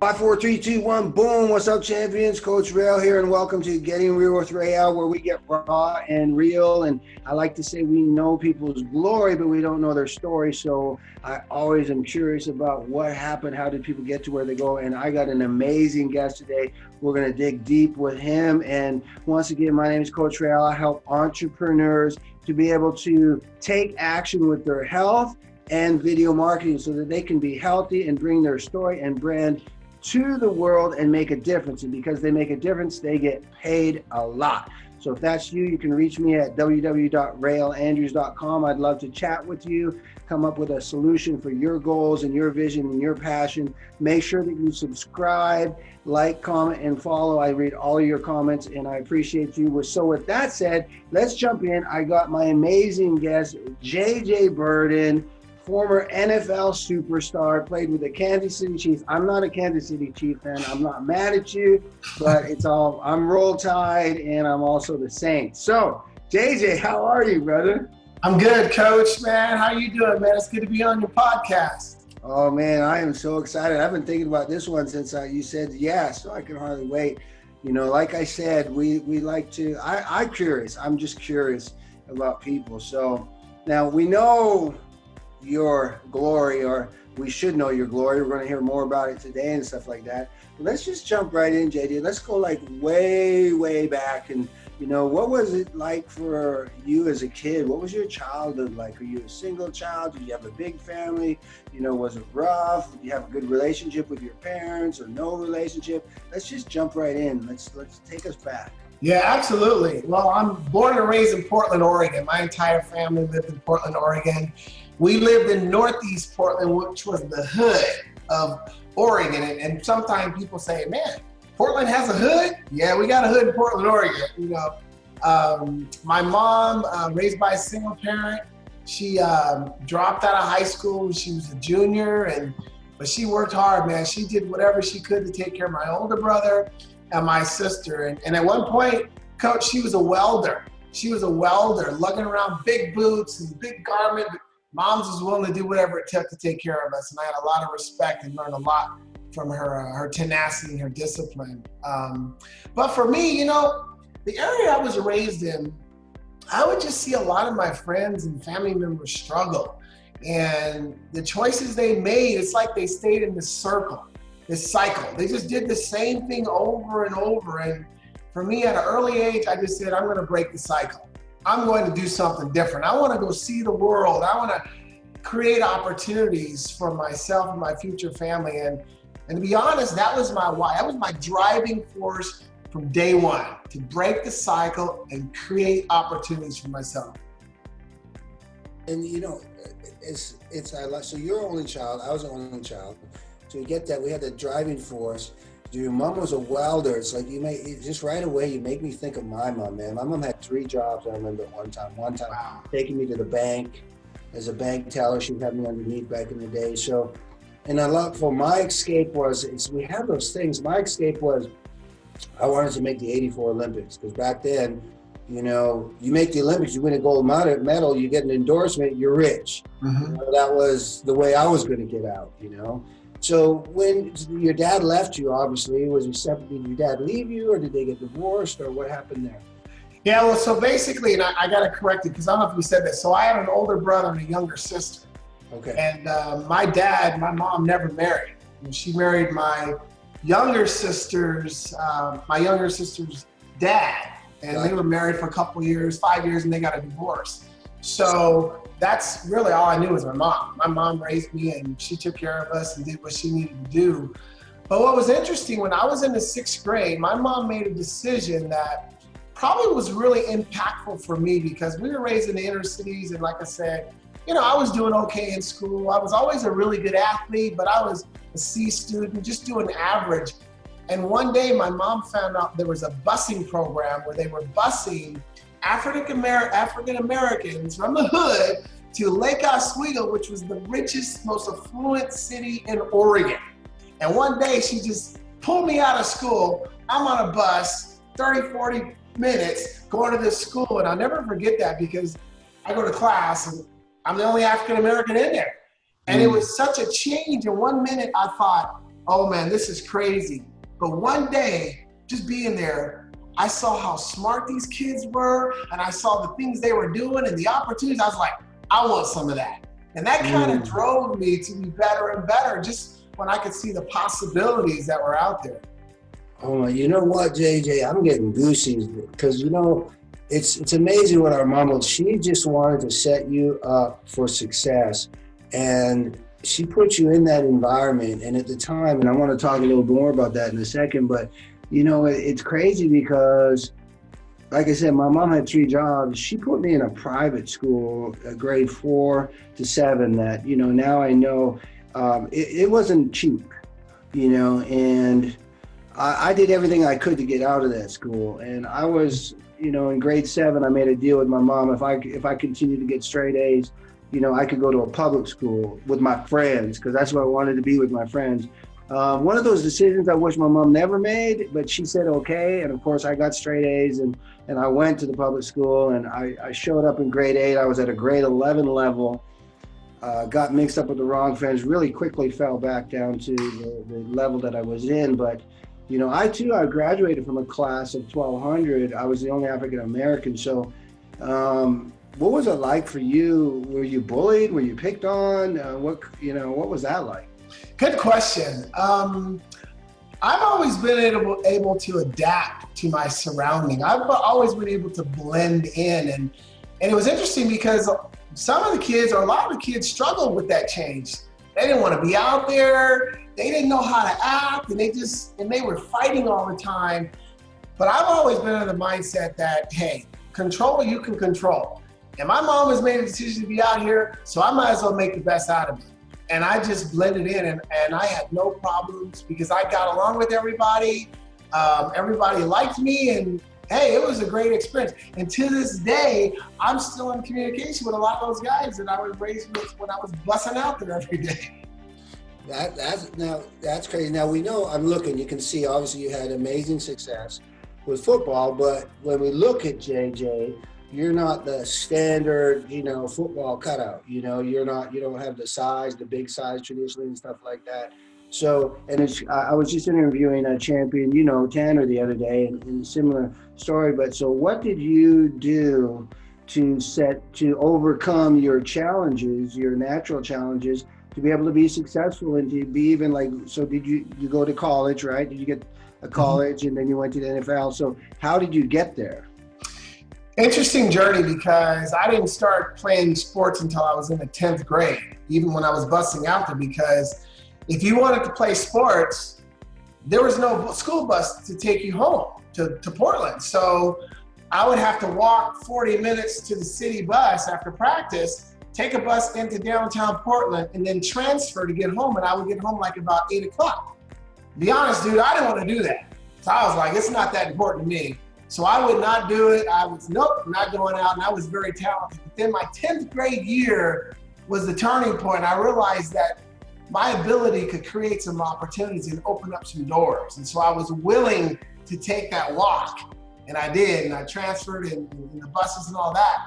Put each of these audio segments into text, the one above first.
Five, four, three, two, one, boom. What's up, champions? Coach Rail here, and welcome to Getting Real with Rail, where we get raw and real. And I like to say we know people's glory, but we don't know their story. So I always am curious about what happened. How did people get to where they go? And I got an amazing guest today. We're going to dig deep with him. And once again, my name is Coach Rail. I help entrepreneurs to be able to take action with their health and video marketing so that they can be healthy and bring their story and brand to the world and make a difference. And because they make a difference, they get paid a lot. So if that's you, you can reach me at www.railandrews.com. I'd love to chat with you, come up with a solution for your goals and your vision and your passion. Make sure that you subscribe, like, comment, and follow. I read all of your comments and I appreciate you. So with that said, let's jump in. I got my amazing guest, JJ Birden, former NFL superstar, played with the Kansas City Chiefs. I'm not a Kansas City Chief fan. I'm not mad at you, but I'm Roll Tide and I'm also the Saints. So, JJ, how are you, brother? I'm good, Coach, man. How you doing, man? It's good to be on your podcast. Oh, man, I am so excited. I've been thinking about this one since you said yes, so I can hardly wait. You know, like I said, we like to, I'm curious. I'm just curious about people. So now we know your glory, or we should know your glory. We're going to hear more about it today and stuff like that. But let's just jump right in, JD. Let's go like way back. And, you know, what was it like for you as a kid? What was your childhood like? Were you a single child? Did you have a big family? You know, was it rough? Did you have a good relationship with your parents or no relationship? Let's just jump right in. Let's take us back. Yeah, absolutely. Well, I'm born and raised in Portland, Oregon. My entire family lived in Portland, Oregon. We lived in Northeast Portland, which was the hood of Oregon. And sometimes people say, man, Portland has a hood? Yeah, we got a hood in Portland, Oregon. You know, my mom, raised by a single parent, she dropped out of high school when she was a junior, but she worked hard, man. She did whatever she could to take care of my older brother and my sister. And at one point, Coach, she was a welder. She was a welder, lugging around big boots and big garment. Mom's was willing to do whatever it took to take care of us. And I had a lot of respect and learned a lot from her tenacity and her discipline. But for me, you know, the area I was raised in, I would just see a lot of my friends and family members struggle. And the choices they made, it's like they stayed in this circle, this cycle. They just did the same thing over and over. And for me, at an early age, I just said, I'm going to break the cycle. I'm going to do something different. I want to go see the world. I want to create opportunities for myself and my future family. And to be honest, that was my why. That was my driving force from day one, to break the cycle and create opportunities for myself. And you know, so you're only child. I was an only child. So you get that. We had the driving force. Your mom was a welder. It's like just right away, you make me think of my mom, man. My mom had 3 jobs, I remember at one time. Wow. Taking me to the bank as a bank teller. She'd have me underneath back in the day. So, and my escape we have those things. My escape was, I wanted to make the 84 Olympics, because back then, you know, you make the Olympics, you win a gold medal, you get an endorsement, you're rich. Mm-hmm. You know, that was the way I was going to get out, you know. So when your dad left you, obviously, did your dad leave you, or did they get divorced, or what happened there? Yeah, well, so basically, and I got to correct it because I don't know if you said this. So I had an older brother and a younger sister. Okay. And my mom never married. And she married my younger sister's dad. And they were married for a couple years, 5 years, and they got a divorce. So that's really all I knew was my mom. My mom raised me and she took care of us and did what she needed to do. But what was interesting, when I was in the 6th grade, my mom made a decision that probably was really impactful for me, because we were raised in the inner cities. And like I said, you know, I was doing okay in school. I was always a really good athlete, but I was a C student, just doing average. And one day my mom found out there was a busing program where they were busing African Americans from the hood to Lake Oswego, which was the richest, most affluent city in Oregon. And one day she just pulled me out of school. I'm on a bus, 30, 40 minutes, going to this school. And I'll never forget that, because I go to class and I'm the only African American in there. And it was such a change. In 1 minute, I thought, oh man, this is crazy. But one day, just being there, I saw how smart these kids were, and I saw the things they were doing and the opportunities. I was like, I want some of that. And that kind of drove me to be better and better, just when I could see the possibilities that were out there. Oh, you know what, JJ? I'm getting goosies because, it's amazing what our mom was. She just wanted to set you up for success, and she put you in that environment. And at the time, and I want to talk a little more about that in a second, but it's crazy because, like I said, my mom had 3 jobs. She put me in a private school, grade 4 to 7. That now I know it wasn't cheap, and I did everything I could to get out of that school. And I was, in grade 7, I made a deal with my mom. If I continued to get straight A's, I could go to a public school with my friends, because that's what I wanted to be, with my friends. One of those decisions I wish my mom never made, but she said okay. And of course I got straight A's, and I went to the public school, and I showed up in grade 8. I was at a grade 11 level, got mixed up with the wrong friends, really quickly fell back down to the level that I was in. But I graduated from a class of 1,200. I was the only African American. So what was it like for you? Were you bullied? Were you picked on? What was that like? Good question. I've always been able to adapt to my surrounding. I've always been able to blend in. And it was interesting because some of the kids, or a lot of the kids, struggled with that change. They didn't want to be out there. They didn't know how to act, and they were fighting all the time. But I've always been in the mindset that, hey, control what you can control. And my mom has made a decision to be out here, so I might as well make the best out of it. And I just blended in, and I had no problems because I got along with everybody. Everybody liked me, and hey, it was a great experience. And to this day, I'm still in communication with a lot of those guys that I was raised with when I was busting out there every day. That's crazy. Now we know, I'm looking, you can see obviously you had amazing success with football, but when we look at JJ, you're not the standard, football cutout. You don't have the big size traditionally and stuff like that. So, and I was just interviewing a champion, Tanner, the other day, and similar story. But so what did you do to overcome your challenges, your natural challenges, to be able to be successful and to be even like, so did you go to college, right? Did you get a college and then you went to the NFL? So how did you get there? Interesting journey, because I didn't start playing sports until I was in the 10th grade, even when I was busting out there, because if you wanted to play sports, there was no school bus to take you home to Portland. So I would have to walk 40 minutes to the city bus after practice, take a bus into downtown Portland, and then transfer to get home. And I would get home like about 8 o'clock. To be honest, dude, I didn't want to do that. So I was like, it's not that important to me. So I would not do it. I was, nope, not going out. And I was very talented. But then my 10th grade year was the turning point. I realized that my ability could create some opportunities and open up some doors. And so I was willing to take that walk. And I did. And I transferred in the buses and all that.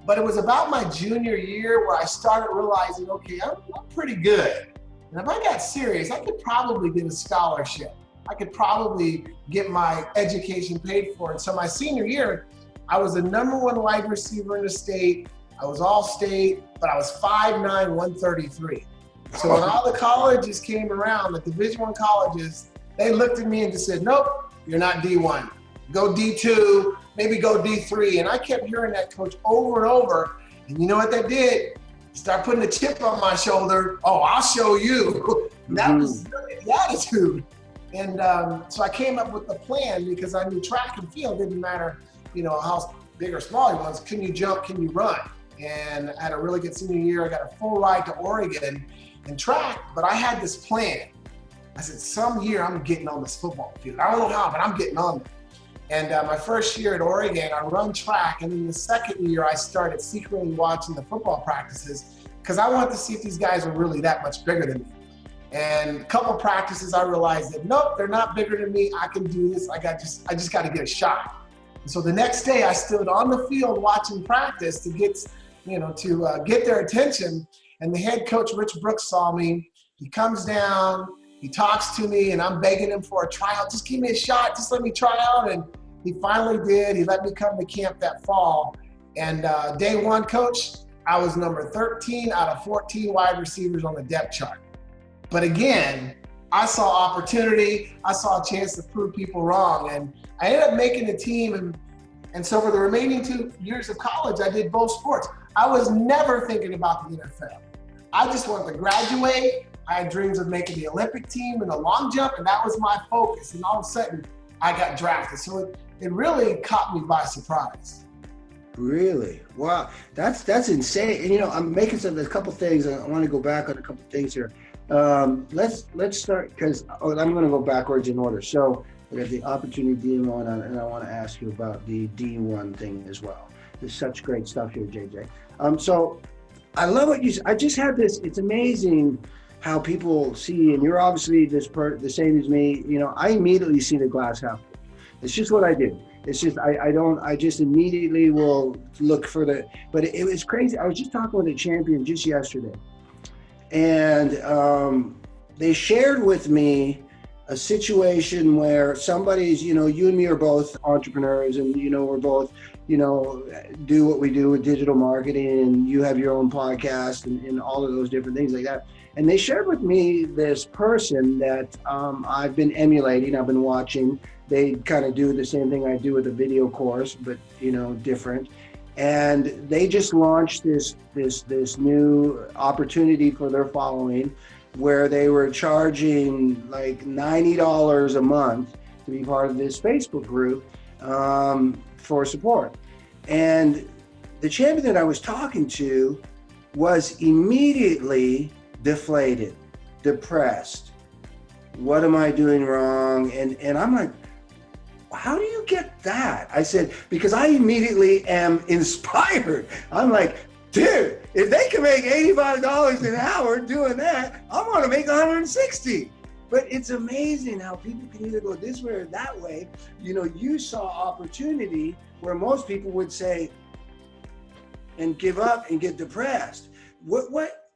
But it was about my junior year where I started realizing, okay, I'm pretty good. And if I got serious, I could probably get a scholarship. I could probably get my education paid for. And so my senior year, I was the #1 wide receiver in the state. I was all state, but I was 5'9", 133. So when all the colleges came around, the Division I colleges, they looked at me and just said, nope, you're not D1. Go D2, maybe go D3. And I kept hearing that, coach, over and over. And you know what that did? Start putting a chip on my shoulder. Oh, I'll show you. That was really the attitude. And so I came up with a plan, because I knew track and field didn't matter, how big or small he was. Can you jump? Can you run? And I had a really good senior year. I got a full ride to Oregon in track, but I had this plan. I said, some year I'm getting on this football field. I don't know how, but I'm getting on there. And my first year at Oregon, I run track. And then the second year, I started secretly watching the football practices, because I wanted to see if these guys were really that much bigger than me. And a couple practices, I realized that, nope, they're not bigger than me. I can do this. I just got to get a shot. And so the next day, I stood on the field watching practice to get their attention. And the head coach, Rich Brooks, saw me. He comes down. He talks to me and I'm begging him for a tryout. Just give me a shot. Just let me try out. And he finally did. He let me come to camp that fall. And day one, coach, I was number 13 out of 14 wide receivers on the depth chart. But again, I saw opportunity. I saw a chance to prove people wrong. And I ended up making the team. And so for the remaining 2 years of college, I did both sports. I was never thinking about the NFL. I just wanted to graduate. I had dreams of making the Olympic team and the long jump, and that was my focus. And all of a sudden, I got drafted. So it really caught me by surprise. Really? Wow. That's insane. And, I'm making a couple things. I want to go back on a couple things here. Let's start, because I'm going to go backwards in order. So we got the opportunity D1, and I want to ask you about the D1 thing as well. There's such great stuff here, JJ. So I love what you said. I just had this. It's amazing how people see, and you're obviously the same as me. I immediately see the glass half full. It's just what I do. It's just, I just immediately will look for but it was crazy. I was just talking with a champion just yesterday, and they shared with me a situation where somebody's, you and me are both entrepreneurs, and, we're both, do what we do with digital marketing, and you have your own podcast and all of those different things like that. And they shared with me this person that I've been emulating, I've been watching. They kind of do the same thing I do with a video course, but, different. And they just launched this new opportunity for their following, where they were charging like $90 a month to be part of this Facebook group for support. And the champion that I was talking to was immediately deflated, depressed. What am I doing wrong? And I'm like, how do you get that? I said, because I immediately am inspired. I'm like, dude, if they can make $85 an hour doing that, I want to make 160. But it's amazing how people can either go this way or that way. You saw opportunity where most people would say and give up and get depressed. What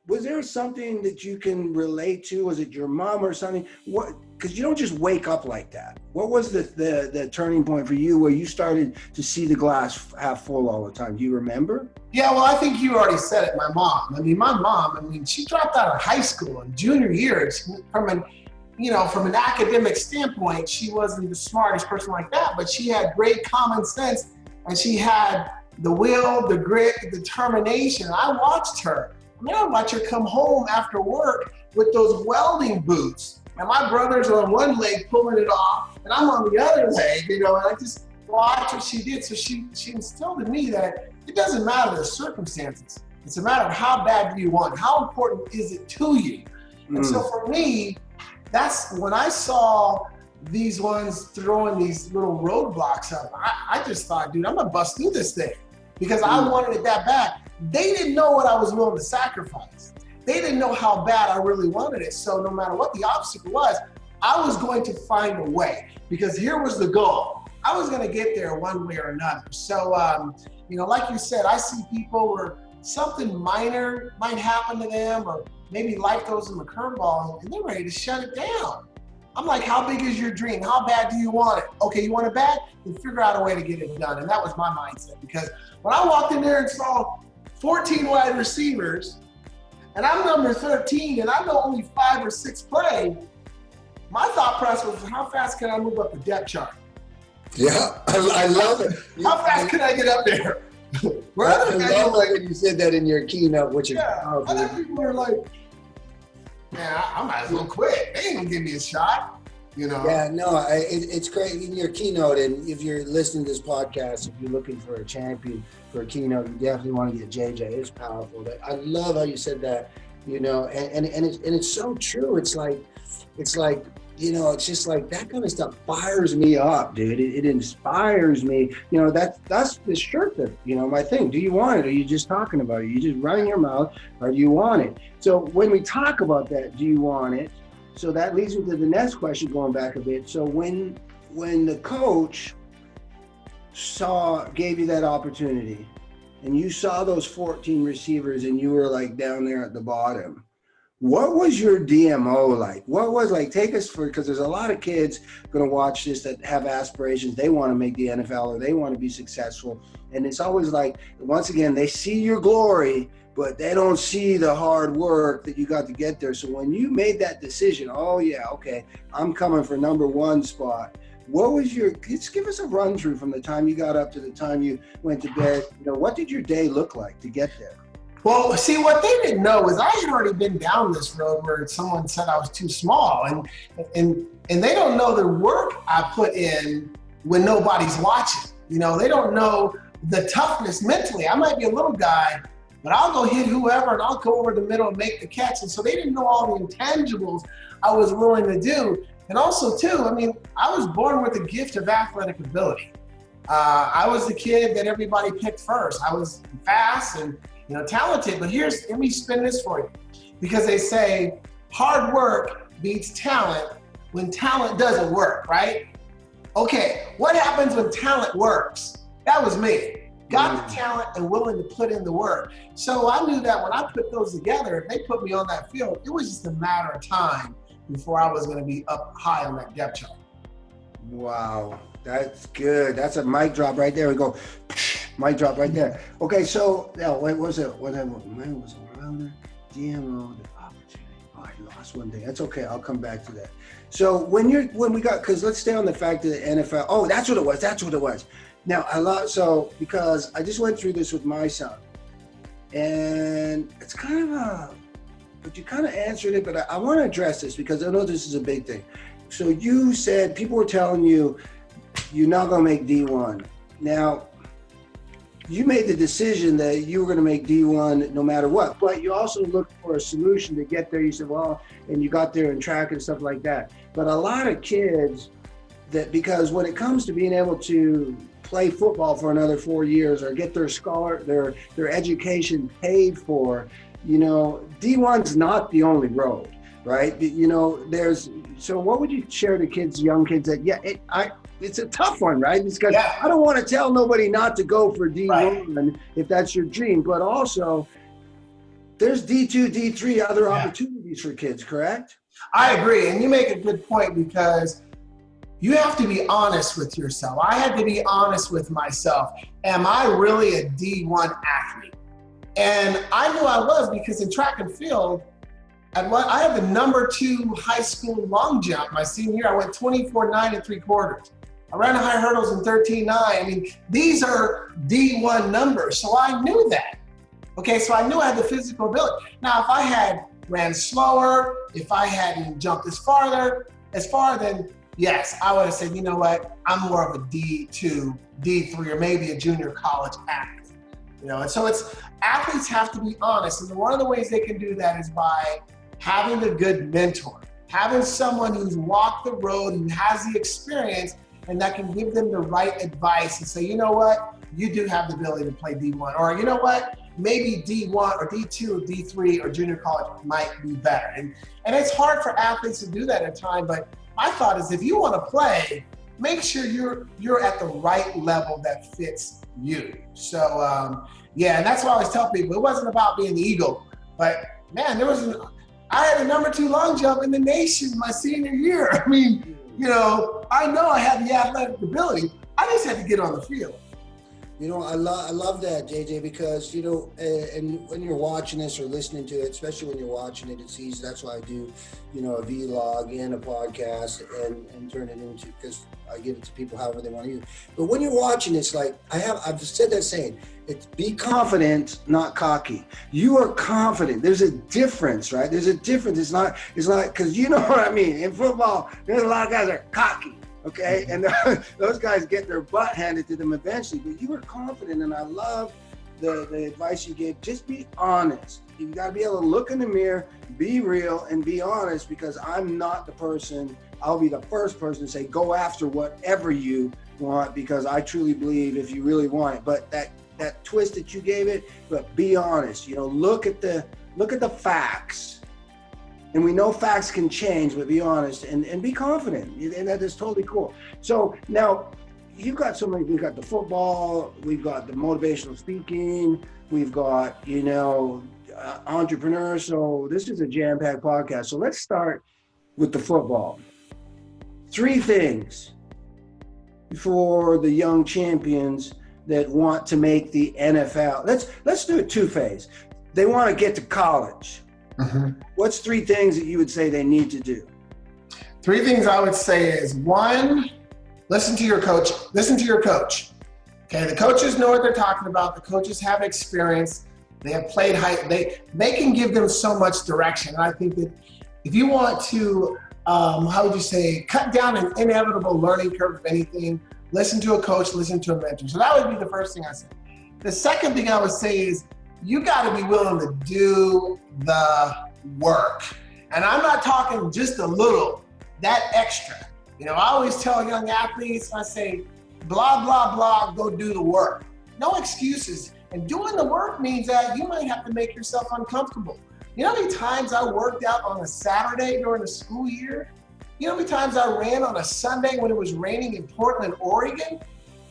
was there something that you can relate to? Was it your mom or something? Because you don't just wake up like that. What was the turning point for you where you started to see the glass half full all the time? Do you remember? Yeah, well, I think you already said it, my mom. My mom, she dropped out of high school in junior years. From an academic standpoint, she wasn't the smartest person like that, but she had great common sense, and she had the will, the grit, the determination. I watched her. I watch her come home after work with those welding boots. And my brother's on one leg pulling it off, and I'm on the other leg, and I just watched what she did. So she instilled in me that it doesn't matter the circumstances. It's a matter of how bad do you want it? How important is it to you? And so for me, that's when I saw these ones throwing these little roadblocks up, I just thought, dude, I'm gonna bust through this thing, because I wanted it that bad. They didn't know what I was willing to sacrifice. They didn't know how bad I really wanted it. So no matter what the obstacle was, I was going to find a way, because here was the goal. I was going to get there one way or another. So, like you said, I see people where something minor might happen to them, or maybe life throws them a curveball and they're ready to shut it down. I'm like, how big is your dream? How bad do you want it? Okay, you want it bad? Then figure out a way to get it done. And that was my mindset, because when I walked in there and saw 14 wide receivers, and I'm number 13, and I know only 5 or 6 play, my thought process was, how fast can I move up the depth chart? Yeah, I love it. How fast can I get up there? Where other guys love like when you said that in your keynote, which is powerful. Other people are like, man, I might as well quit. They ain't gonna give me a shot. Yeah, no, it's great in your keynote. And if you're listening to this podcast, if you're looking for a champion for a keynote, you definitely want to get JJ. It's powerful. I love how you said that, and it's so true. It's like, it's just like that kind of stuff fires me up, dude. It inspires me. That's the shirt that, my thing. Do you want it? Or are you just talking about it? Are you just running your mouth, or do you want it? So when we talk about that, do you want it? So that leads me to the next question, going back a bit. So when the coach gave you that opportunity, and you saw those 14 receivers, and you were like down there at the bottom, What was your DMO like? What was like, take us for, because there's a lot of kids going to watch this that have aspirations. They want to make the NFL or they want to be successful. And it's always like, once again, they see your glory, but they don't see the hard work that you got to get there. So when you made that decision, oh yeah, okay, I'm coming for number one spot. What was just give us a run through from the time you got up to the time you went to bed. What did your day look like to get there? Well, see, what they didn't know is I had already been down this road where someone said I was too small, and they don't know the work I put in when nobody's watching. They don't know the toughness mentally. I might be a little guy, but I'll go hit whoever and I'll go over the middle and make the catch. And so they didn't know all the intangibles I was willing to do. And also too, I was born with the gift of athletic ability. I was the kid that everybody picked first. I was fast and talented, but let me spin this for you. Because they say hard work beats talent when talent doesn't work, right? Okay, what happens when talent works? That was me. Got the talent and willing to put in the work. So I knew that when I put those together, if they put me on that field, it was just a matter of time before I was going to be up high on that depth chart. Wow, that's good. That's a mic drop right there. We go, mic drop right there. Okay, so now what was it? What was it? Around DMO, the opportunity. Oh, I lost one thing. That's okay. I'll come back to that. So because let's stay on the fact of the NFL. Oh, that's what it was. Now because I just went through this with my son, and it's kind of but you kind of answered it, but I want to address this because I know this is a big thing. So you said people were telling you you're not going to make D1. Now, you made the decision that you were going to make D1 no matter what, but you also looked for a solution to get there. You said, well, and you got there in track and stuff like that. But a lot of kids because when it comes to being able to play football for another 4 years or get their education paid for, D1's not the only road, right? So what would you share to young kids that, it's a tough one, right? Because I don't want to tell nobody not to go for D1 if that's your dream, but also there's D2, D3, other opportunities for kids, correct? I agree. And you make a good point because you have to be honest with yourself. I had to be honest with myself. Am I really a D1 athlete? And I knew I was because in track and field, I had the number 2 high school long jump my senior year. I went 24.9 3/4. I ran the high hurdles in 13.9. These are D1 numbers. So I knew that. Okay, so I knew I had the physical ability. Now, if I had ran slower, if I hadn't jumped as far, then yes, I would have said, you know what, I'm more of a D2, D3, or maybe a junior college athlete. And so athletes have to be honest. And one of the ways they can do that is by having a good mentor, having someone who's walked the road and has the experience and that can give them the right advice and say, you know what, you do have the ability to play D1, or you know what, maybe D1 or D2 or D3 or junior college might be better. And it's hard for athletes to do that at times, but my thought is if you want to play, make sure you're at the right level that fits you. So and that's why I always tell people, it wasn't about being the eagle, but man, I had a number 2 long jump in the nation my senior year. I know I had the athletic ability. I just had to get on the field. I love that, JJ, because, and when you're watching this or listening to it, especially when you're watching it, it's easy. That's why I do, a vlog and a podcast and turn it into, because I give it to people however they want to use. But when you're watching, it's like, I've said that saying, it's be confident, not cocky. You are confident. There's a difference, right? There's a difference. It's not, because you know what I mean? In football, there's a lot of guys that are cocky. Okay, and those guys get their butt handed to them eventually, but you were confident, and I love the advice you gave. Just be honest. You got to be able to look in the mirror, be real, and be honest, because I'm not the person, I'll be the first person to say, go after whatever you want, because I truly believe if you really want it. But that twist that you gave it, but be honest, look at the facts. And we know facts can change, but be honest and be confident. And that is totally cool. So now you've got we've got the football, we've got the motivational speaking, we've got, entrepreneur. So this is a jam-packed podcast. So let's start with the football. 3 things for the young champions that want to make the NFL. Let's do it 2-phase. They want to get to college. Mm-hmm. What's 3 things that you would say they need to do? 3 things I would say is, 1, listen to your coach. Listen to your coach. Okay, the coaches know what they're talking about. The coaches have experience. They have played high. They can give them so much direction. And I think that if you want to, cut down an inevitable learning curve of anything, listen to a coach, listen to a mentor. So that would be the first thing I say. The second thing I would say is, you got to be willing to do the work. And I'm not talking just a little, that extra. I always tell young athletes, I say, blah, blah, blah, go do the work. No excuses. And doing the work means that you might have to make yourself uncomfortable. You know how many times I worked out on a Saturday during the school year? You know how many times I ran on a Sunday when it was raining in Portland, Oregon?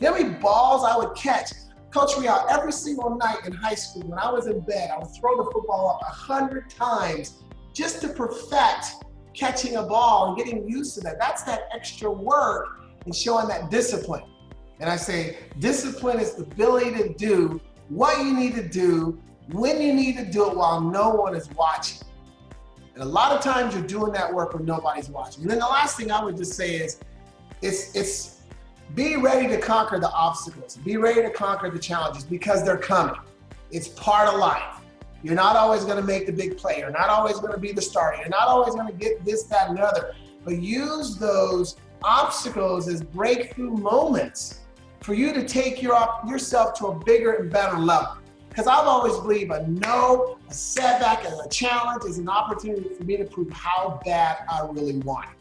You know how many balls I would catch? Coach Real, every single night in high school, when I was in bed, I would throw the football up 100 times just to perfect catching a ball and getting used to that. That's that extra work and showing that discipline. And I say, discipline is the ability to do what you need to do, when you need to do it while no one is watching. And a lot of times you're doing that work when nobody's watching. And then the last thing I would just say is, it's be ready to conquer the obstacles. Be ready to conquer the challenges because they're coming. It's part of life. You're not always going to make the big play. You're not always going to be the starter. You're not always going to get this, that, and the other. But use those obstacles as breakthrough moments for you to take yourself to a bigger and better level. Because I've always believed a setback, and a challenge is an opportunity for me to prove how bad I really want it.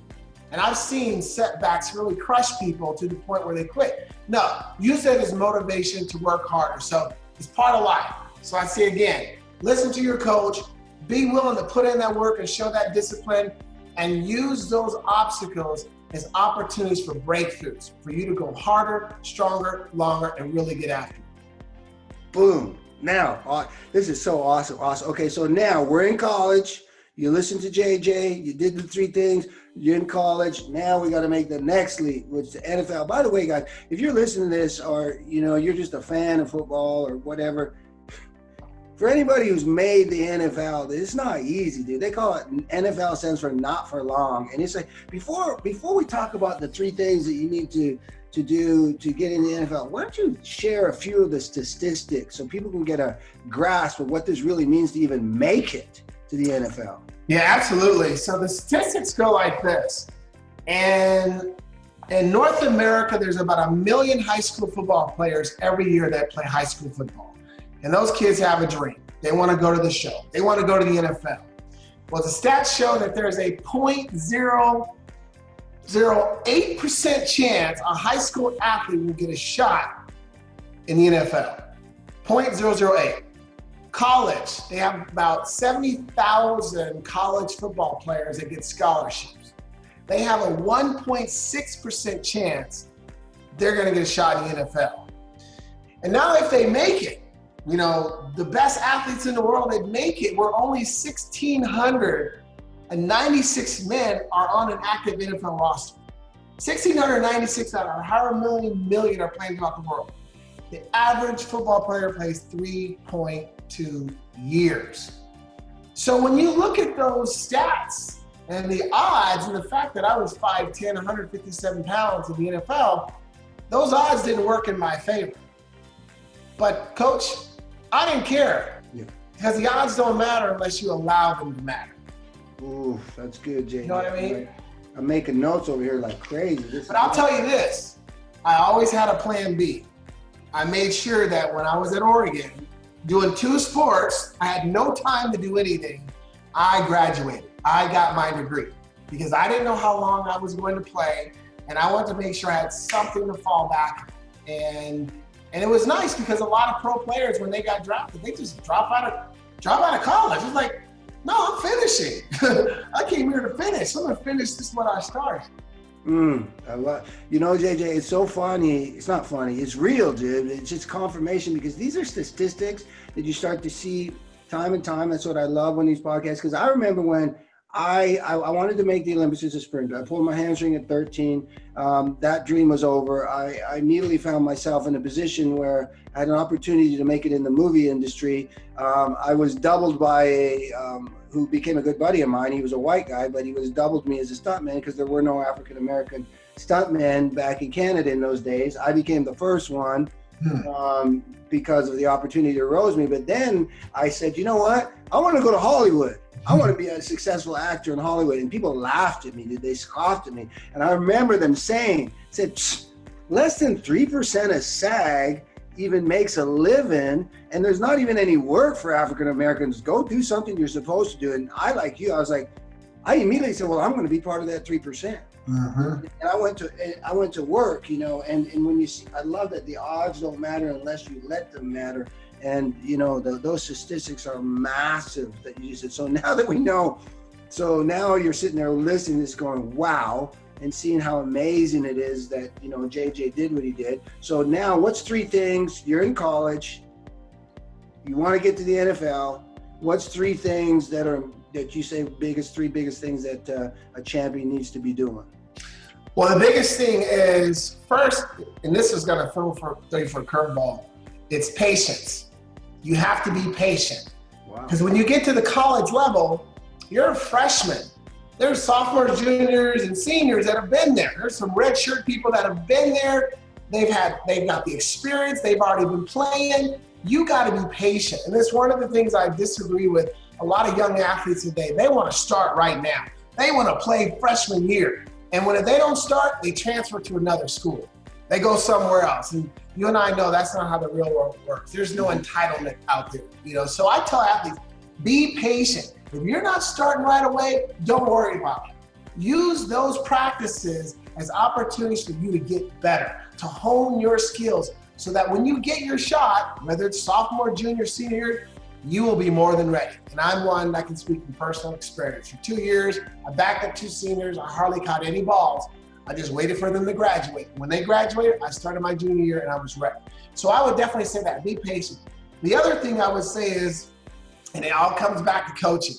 And I've seen setbacks really crush people to the point where they quit. No, use it as motivation to work harder. So it's part of life. So I say again, listen to your coach, be willing to put in that work and show that discipline, and use those obstacles as opportunities for breakthroughs, for you to go harder, stronger, longer, and really get after it. Boom. Now, this is so awesome. Okay, so now we're in college. You listened to JJ, you did the 3 things, you're in college. Now we got to make the next leap, which is the NFL. By the way, guys, if you're listening to this, or you're just a fan of football or whatever, for anybody who's made the NFL, it's not easy, dude. They call it, NFL stands for not for long. And it's like, before we talk about the 3 things that you need to do to get in the NFL, why don't you share a few of the statistics so people can get a grasp of what this really means to even make it to the NFL? Yeah, absolutely. So the statistics go like this. And in North America, there's about 1 million high school football players every year that play high school football. And those kids have a dream. They want to go to the show. They want to go to the NFL. Well, the stats show that there's a 0.008% chance a high school athlete will get a shot in the NFL. 0.008. College, they have about 70,000 college football players that get scholarships. They have a 1.6% chance they're going to get a shot in the NFL. And now if they make it, the best athletes in the world that make it, where only 1,696 men are on an active NFL roster. 1,696 out of however million are playing throughout the world. The average football player plays 3.2 years. So when you look at those stats and the odds, and the fact that I was 5'10", 157 pounds in the NFL, those odds didn't work in my favor. But Coach, I didn't care, because the odds don't matter unless you allow them to matter. Ooh, that's good, Jay. You know what I mean? I'm making notes over here like crazy. But I'll tell you this, I always had a plan B. I made sure that when I was at Oregon, doing 2 sports, I had no time to do anything. I graduated. I got my degree because I didn't know how long I was going to play, and I wanted to make sure I had something to fall back on. And it was nice because a lot of pro players, when they got drafted, they just drop out of college. It's like, no, I'm finishing. I came here to finish. I'm gonna finish this what I started. JJ, it's so funny. It's not funny. It's real, dude. It's just confirmation, because these are statistics that you start to see time and time. That's what I love on these podcasts, because I remember when I wanted to make the Olympics as a sprinter. I pulled my hamstring at 13. That dream was over. I immediately found myself in a position where I had an opportunity to make it in the movie industry. I was doubled by a who became a good buddy of mine. He was a white guy, but he was doubled me as a stuntman because there were no African-American stuntmen back in Canada in those days. I became the first one because of the opportunity that arose me. But then I said, you know what? I want to go to Hollywood. I want to be a successful actor in Hollywood. And people laughed at me. They scoffed at me. And I remember them said, less than 3% of SAG even makes a living, and there's not even any work for African Americans. Go do something you're supposed to do. And I, like you, I immediately said, well, I'm going to be part of that 3%. And I went to work, you know, and when you see, I love that the odds don't matter unless you let them matter. And, you know, those statistics are massive that you said. So now that we know, so now you're sitting there listening to this going, wow, and seeing how amazing it is that, you know, JJ did what he did. So now what's 3 things? You're in college, you want to get to the NFL. What's 3 things that you say 3 biggest things that a champion needs to be doing? Well, the biggest thing is, first, and this is going to throw for a curveball, it's patience. You have to be patient. Because when you get to the college level, you're a freshman. There's sophomores, juniors, and seniors that have been there. There's some redshirt people that have been there. They've got the experience. They've already been playing. You got to be patient. And that's one of the things I disagree with a lot of young athletes today. They want to start right now. They want to play freshman year. And when they don't start, they transfer to another school. They go somewhere else. And you and I know that's not how the real world works. There's no entitlement out there, you know. So I tell athletes, be patient. If you're not starting right away, don't worry about it. Use those practices as opportunities for you to get better, to hone your skills, so that when you get your shot, whether it's sophomore, junior, senior, you will be more than ready. And I'm one that can speak from personal experience. For 2 years, I backed up 2 seniors. I hardly caught any balls. I just waited for them to graduate. When they graduated, I started my junior year and I was ready. So I would definitely say that, be patient. The other thing I would say is, and it all comes back to coaching.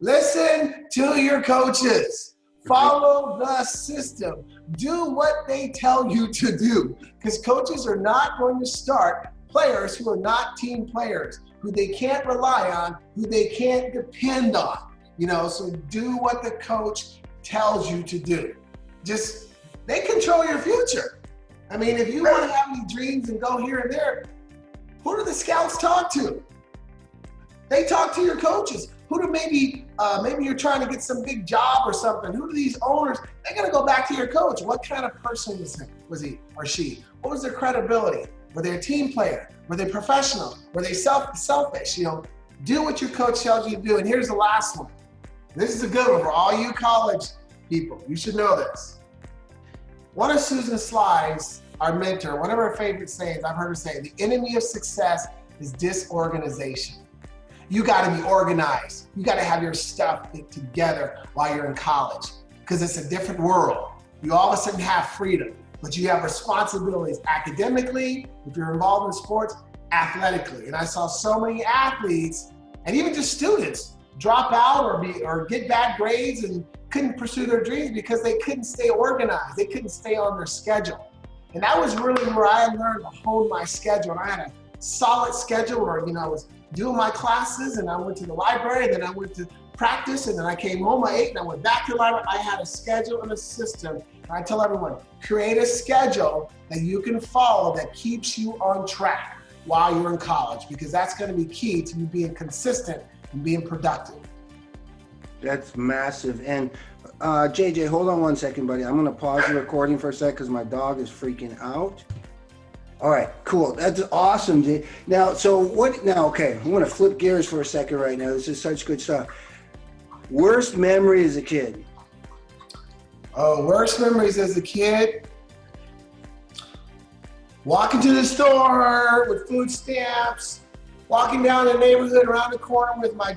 Listen to your coaches. Follow the system. Do what they tell you to do. Because coaches are not going to start players who are not team players, who they can't rely on, who they can't depend on. You know, so do what the coach tells you to do. They control your future. I mean, if you want to have any dreams and go here and there, who do the scouts talk to? They talk to your coaches. Who do maybe you're trying to get some big job or something. Who do these owners? They're gonna go back to your coach. What kind of person was he or she? What was their credibility? Were they a team player? Were they professional? Were they selfish? You know, do what your coach tells you to do. And here's the last one. This is a good one for all you college people. You should know this. One of Susan Sly's, our mentor, one of her favorite sayings, I've heard her say, the enemy of success is disorganization. You got to be organized. You got to have your stuff together while you're in college, because it's a different world. You all of a sudden have freedom, but you have responsibilities academically, if you're involved in sports, athletically. And I saw so many athletes and even just students drop out or get bad grades and couldn't pursue their dreams because they couldn't stay organized. They couldn't stay on their schedule. And that was really where I learned to hone my schedule. And I had a solid schedule where, you know, I was doing my classes and I went to the library, and then I went to practice, and then I came home, I ate, and I went back to the library. I had a schedule and a system. And I tell everyone, create a schedule that you can follow that keeps you on track while you're in college, because that's going to be key to you being consistent and being productive. That's massive. And JJ, hold on one second, buddy. I'm going to pause the recording for a sec because my dog is freaking out. All right, cool. That's awesome. Now, okay, I'm going to flip gears for a second right now. This is such good stuff. Worst memory as a kid? Oh, worst memories as a kid? Walking to the store with food stamps, walking down the neighborhood around the corner with my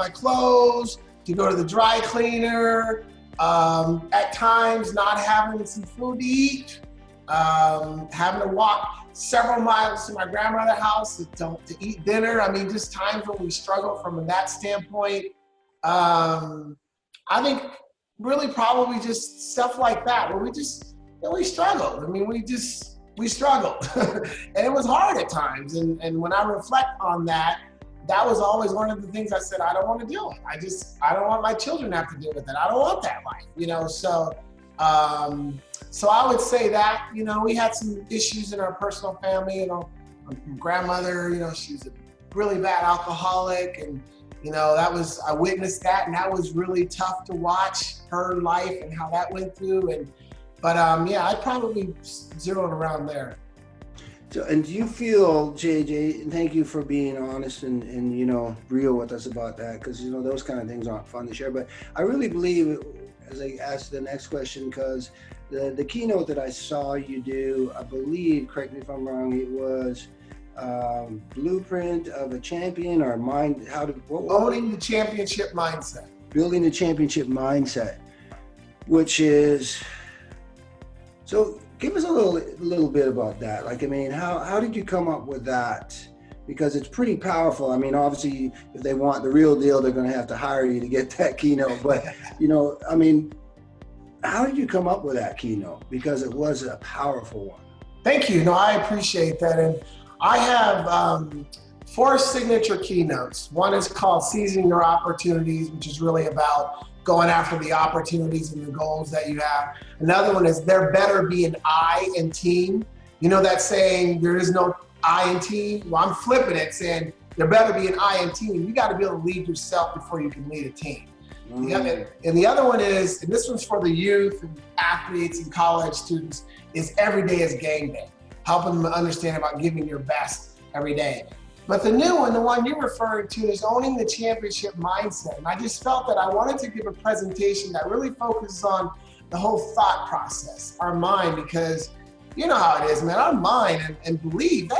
clothes to go to the dry cleaner, at times not having some food to eat, having to walk several miles to my grandmother's house to eat dinner. I mean, just times when we struggle from that standpoint. I think really probably just stuff like that where we just, we struggled. I mean, we struggled and it was hard at times. And when I reflect on that, that was always one of the things I said, I don't want to deal with. I don't want my children to have to deal with it. I don't want that life, so I would say that, we had some issues in our personal family, my grandmother, she was a really bad alcoholic, and I witnessed that, and that was really tough to watch her life and how that went through. But I'd probably zero it around there. So, and do you feel, JJ, and thank you for being honest and real with us about that, because those kind of things aren't fun to share. But I really believe, as I ask the next question, because the keynote that I saw you do, I believe, correct me if I'm wrong, it was blueprint of a champion, or mind, owning the championship mindset. Building the championship mindset, which is, so give us a little bit about that. How did you come up with that? Because it's pretty powerful. I mean, obviously, if they want the real deal, they're going to have to hire you to get that keynote. But, how did you come up with that keynote? Because it was a powerful one. Thank you. No, I appreciate that. And I have 4 signature keynotes. One is called Seizing Your Opportunities, which is really about going after the opportunities and the goals that you have. Another one is There Better Be an I in Team. That saying, there is no I in team? Well, I'm flipping it, saying there better be an I in team. You got to be able to lead yourself before you can lead a team. And the other one is, and this one's for the youth and athletes and college students, is Every Day is Game Day, helping them understand about giving your best every day. But the new one, the one you're referring to, is Owning the Championship Mindset. And I just felt that I wanted to give a presentation that really focuses on the whole thought process, our mind, because you know how it is, man, our mind and belief,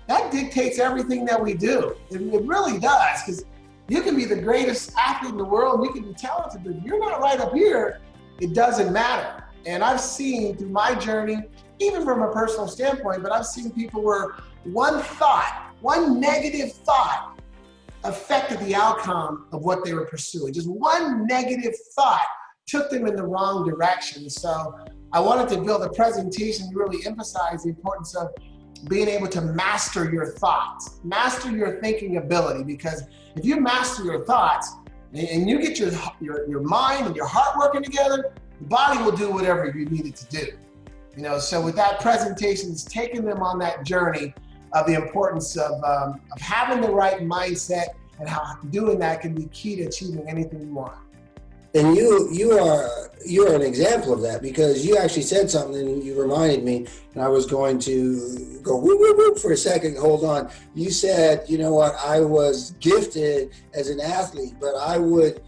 that dictates everything that we do. It really does, because you can be the greatest athlete in the world, you can be talented, but if you're not right up here, it doesn't matter. And I've seen through my journey, even from a personal standpoint, but I've seen people where one negative thought affected the outcome of what they were pursuing. Just one negative thought took them in the wrong direction. So I wanted to build a presentation to really emphasize the importance of being able to master your thoughts, master your thinking ability, because if you master your thoughts and you get your mind and your heart working together, the body will do whatever you need it to do. So with that presentation, it's taking them on that journey of the importance of having the right mindset, and how doing that can be key to achieving anything you want. And you are an example of that, because you actually said something and you reminded me, and I was going to go whoop, whoop, whoop for a second. Hold on. You said, I was gifted as an athlete, but I would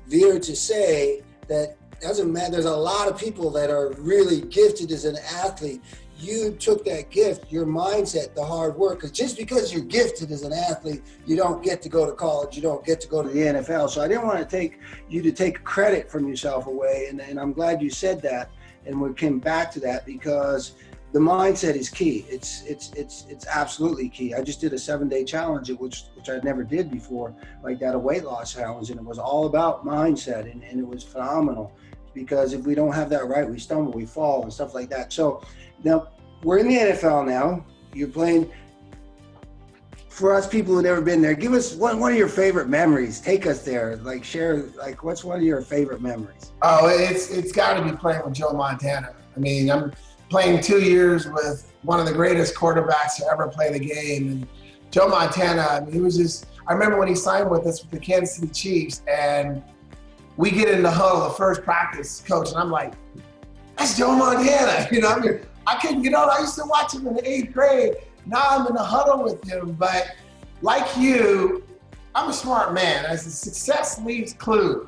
veer to say that doesn't matter. There's a lot of people that are really gifted as an athlete. You took that gift, your mindset, the hard work, because just because you're gifted as an athlete, you don't get to go to college, you don't get to go to the NFL. So I didn't want to take credit from yourself away, and I'm glad you said that, and we came back to that, because the mindset is key. It's absolutely key. I just did a 7-day challenge, which I never did before, like that, a weight loss challenge, and it was all about mindset, and it was phenomenal, because if we don't have that right, we stumble, we fall, and stuff like that. So now we're in the NFL now. You're playing. For us people who've never been there, give us one of your favorite memories. Take us there. Share, what's one of your favorite memories? Oh, it's got to be playing with Joe Montana. I mean, I'm playing 2 years with one of the greatest quarterbacks to ever play the game. And Joe Montana, I mean, he was just, I remember when he signed with us with the Kansas City Chiefs, and we get in the huddle, the first practice, coach, and I'm like, that's Joe Montana. I mean, I couldn't get on. I used to watch him in the 8th grade. Now I'm in the huddle with him. But like you, I'm a smart man. As the success leaves clues,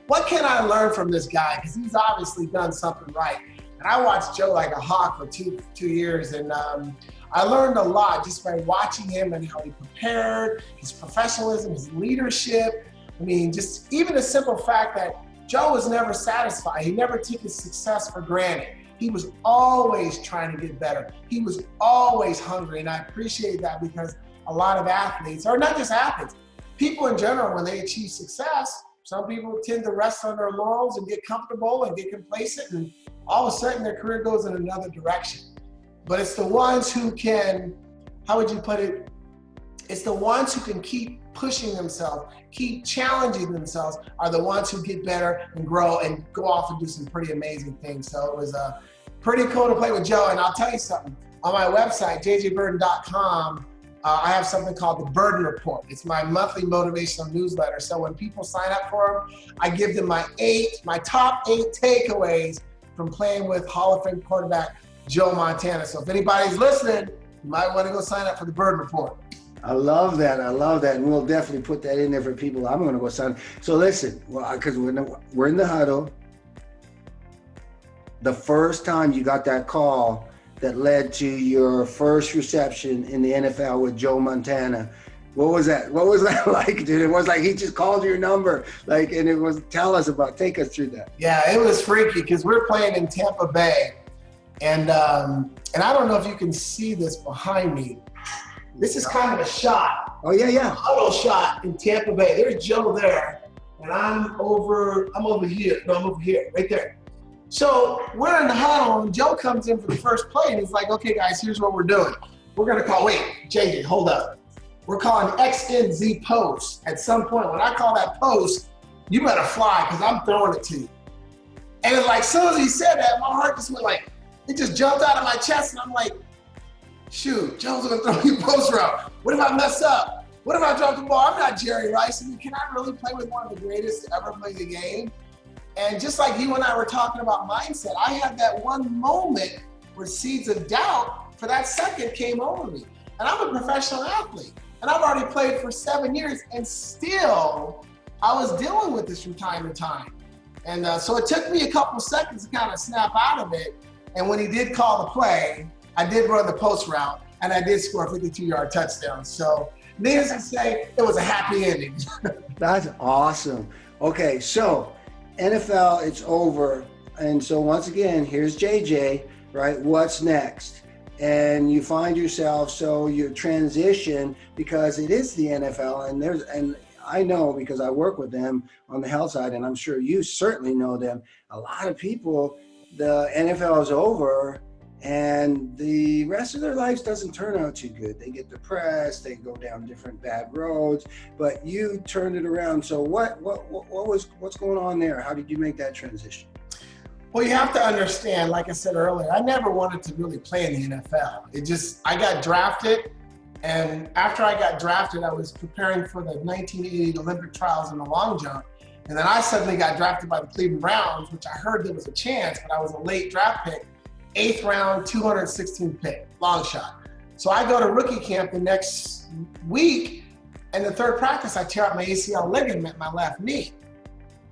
what can I learn from this guy? Because he's obviously done something right. And I watched Joe like a hawk for two years. And I learned a lot just by watching him and how he prepared, his professionalism, his leadership. I mean, just even the simple fact that Joe was never satisfied. He never took his success for granted. He was always trying to get better. He was always hungry, and I appreciate that because a lot of athletes, or not just athletes, people in general, when they achieve success, some people tend to rest on their laurels and get comfortable and get complacent, and all of a sudden their career goes in another direction. But it's the ones who can, how would you put it? It's the ones who can keep pushing themselves, keep challenging themselves, are the ones who get better and grow and go off and do some pretty amazing things. So it was pretty cool to play with Joe. And I'll tell you something, on my website, jjbirden.com, I have something called the Birden Report. It's my monthly motivational newsletter. So when people sign up for them, I give them my top 8 takeaways from playing with Hall of Fame quarterback Joe Montana. So if anybody's listening, you might want to go sign up for the Birden Report. I love that. And we'll definitely put that in there for people. I'm going to go sign. So listen, well, because we're in the huddle. The first time you got that call that led to your first reception in the NFL with Joe Montana, what was that? What was that like, dude? It was like he just called your number, like, and it was, take us through that. Yeah, it was freaky because we're playing in Tampa Bay, and I don't know if you can see this behind me. This is kind of a shot. Oh yeah. A huddle shot in Tampa Bay. There's Joe there, and I'm over here. No, I'm over here, right there. So we're in the huddle, and Joe comes in for the first play, and he's like, okay, guys, here's what we're doing. We're going to call, wait, JJ, hold up. We're calling XNZ post. At some point, when I call that post, you better fly because I'm throwing it to you. And it's like, as soon as he said that, my heart just went like, it just jumped out of my chest, and I'm like, shoot, Joe's going to throw me post route. What if I mess up? What if I drop the ball? I'm not Jerry Rice. I mean, can I really play with one of the greatest to ever play the game? And just like you and I were talking about mindset, I had that one moment where seeds of doubt for that second came over me. And I'm a professional athlete, and I've already played for 7 years, and still I was dealing with this from time to time. And so it took me a couple seconds to kind of snap out of it. And when he did call the play, I did run the post route, and I did score a 52-yard touchdown. So needless to say, it was a happy ending. That's awesome. Okay, so NFL, it's over. And so once again, here's JJ, right? What's next? And you find yourself, so you transition because it is the NFL, and I know because I work with them on the health side, and I'm sure you certainly know them. A lot of people, the NFL is over, and the rest of their lives doesn't turn out too good. They get depressed, they go down different bad roads, but you turned it around. So what's going on there? How did you make that transition? Well, you have to understand, like I said earlier, I never wanted to really play in the NFL. I got drafted, and after I got drafted, I was preparing for the 1980 Olympic trials in the long jump. And then I suddenly got drafted by the Cleveland Browns, which I heard there was a chance, but I was a late draft pick. 8th round, 216th pick, long shot. So I go to rookie camp the next week, and the third practice, I tear out my ACL ligament in my left knee.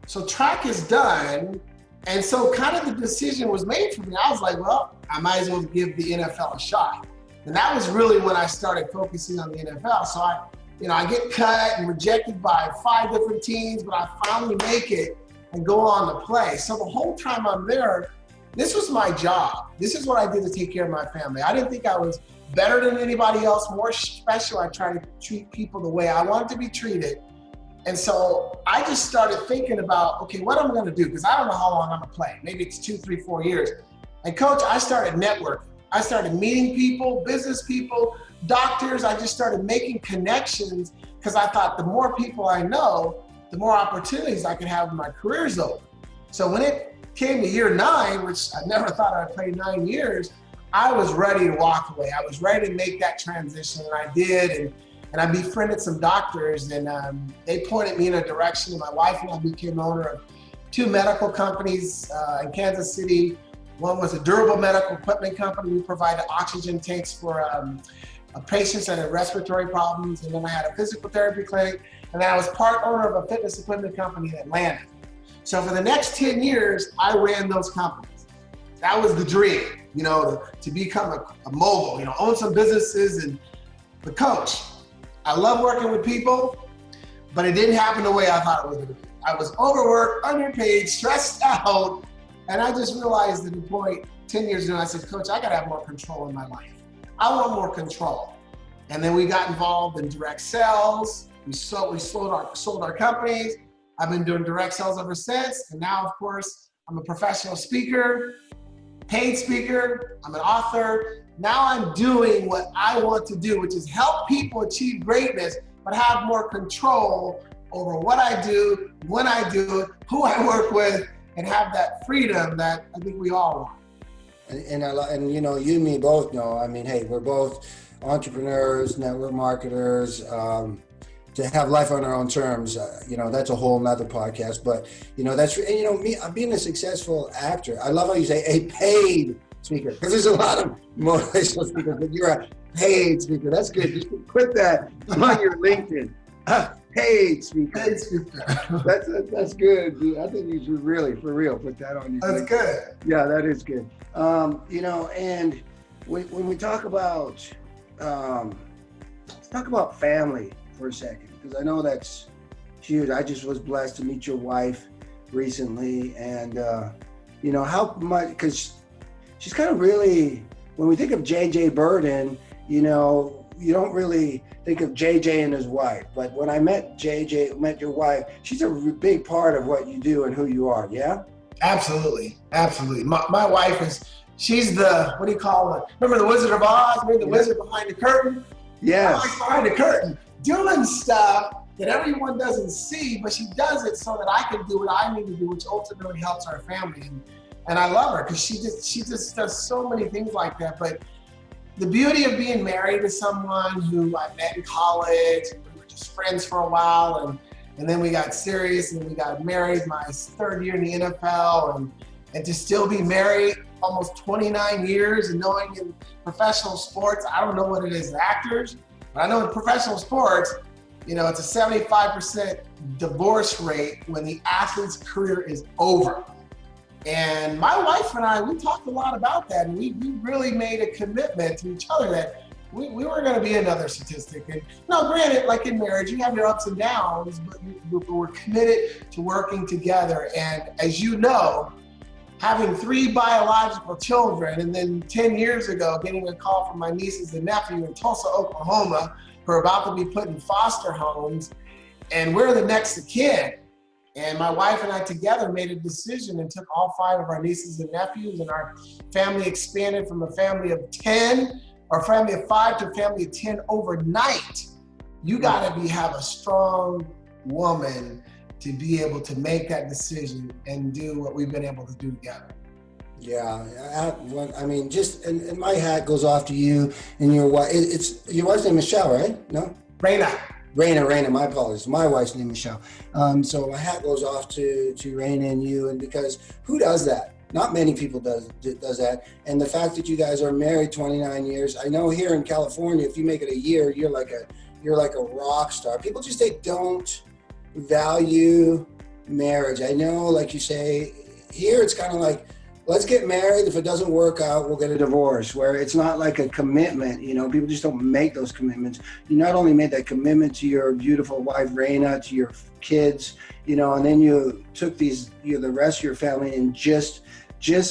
So track is done, and so kind of the decision was made for me. I was like, well, I might as well give the NFL a shot. And that was really when I started focusing on the NFL. So I get cut and rejected by 5 different teams, but I finally make it and go on to play. So the whole time I'm there, this was my job. This is what I did to take care of my family. I didn't think I was better than anybody else, more special. I try to treat people the way I wanted to be treated. And so I just started thinking about, okay, what am I gonna do? Because I don't know how long I'm gonna play. Maybe it's 2, 3, 4 years. And coach, I started networking. I started meeting people, business people, doctors. I just started making connections because I thought the more people I know, the more opportunities I could have when my career's over. So when it came to year 9, which I never thought I'd play 9 years, I was ready to walk away. I was ready to make that transition, and I did. And I befriended some doctors, and they pointed me in a direction. And my wife and I became owner of 2 medical companies in Kansas City. One was a durable medical equipment company. We provided oxygen tanks for patients that had respiratory problems. And then I had a physical therapy clinic. And then I was part owner of a fitness equipment company in Atlanta. So for the next 10 years, I ran those companies. That was the dream, to become a mogul, own some businesses. And the coach, I love working with people, but it didn't happen the way I thought it was going to be. I was overworked, underpaid, stressed out, And I just realized at the point 10 years ago, I said, Coach, I gotta have more control in my life. I want more control. And then we got involved in direct sales. We sold our companies. I've been doing direct sales ever since. And now, of course, I'm a professional speaker, paid speaker, I'm an author. Now I'm doing what I want to do, which is help people achieve greatness, but have more control over what I do, when I do it, who I work with, and have that freedom that I think we all want. And you know, you and me both know, I mean, hey, we're both entrepreneurs, network marketers. To have life on our own terms, you know, that's a whole nother podcast. But, you know, that's, and, you know, me, I'm being a successful actor. I love how you say a paid speaker, because there's a lot of motivational speakers, but you're a paid speaker. That's good. Just put that on your LinkedIn. Paid speaker. Paid speaker. That's good, dude. I think you should really, for real, put that on your That's LinkedIn. good. Yeah, that is good. You know, and when we talk about, let's talk about family for a second, because I know that's huge. I just was blessed to meet your wife recently, and you know, how much, because she's kind of really, when we think of JJ Birden, you know, you don't really think of JJ and his wife, but when I met your wife, she's a big part of what you do and who you are, yeah? Absolutely, absolutely. My wife she's the, what do you call it? Remember the Wizard of Oz? Remember the wizard behind the curtain? Yes. My wife's behind the curtain, doing stuff that everyone doesn't see, but she does it so that I can do what I need to do, which ultimately helps our family. And I love her because she just does so many things like that. But the beauty of being married to someone who I met in college, and we were just friends for a while, and then we got serious and we got married my third year in the NFL, and to still be married almost 29 years, and knowing in professional sports, I don't know what it is as actors, but I know in professional sports, you know, it's a 75% divorce rate when the athlete's career is over. And my wife and I, we talked a lot about that, and we really made a commitment to each other that we weren't going to be another statistic. And no, granted, like in marriage, you have your ups and downs, but we're committed to working together. And as you know, having 3 biological children, and then 10 years ago, getting a call from my nieces and nephew in Tulsa, Oklahoma, who are about to be put in foster homes, and we're the next of kin. And my wife and I together made a decision and took all 5 of our nieces and nephews, and our family expanded from a family of 10, or family of 5 to a family of 10 overnight. You gotta have a strong woman to be able to make that decision and do what we've been able to do together. Yeah, I mean, just, and my hat goes off to you and your wife. It's your wife's name is Michelle, right? No? Raina, my apologies. My wife's name is Michelle. So my hat goes off to Raina and you, and because who does that? Not many people does that. And the fact that you guys are married 29 years, I know here in California, if you make it a year, you're like a rock star. People just, they don't value marriage. I know, like you say, here it's kind of like, let's get married. If it doesn't work out, we'll get a divorce, where it's not like a commitment. You know, people just don't make those commitments. You not only made that commitment to your beautiful wife, Raina, to your kids, you know, and then you took the rest of your family and just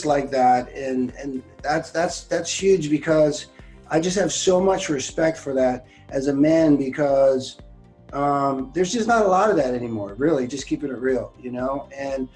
like that. And that's huge, because I just have so much respect for that as a man, because there's just not a lot of that anymore, really, just keeping it real, you know, and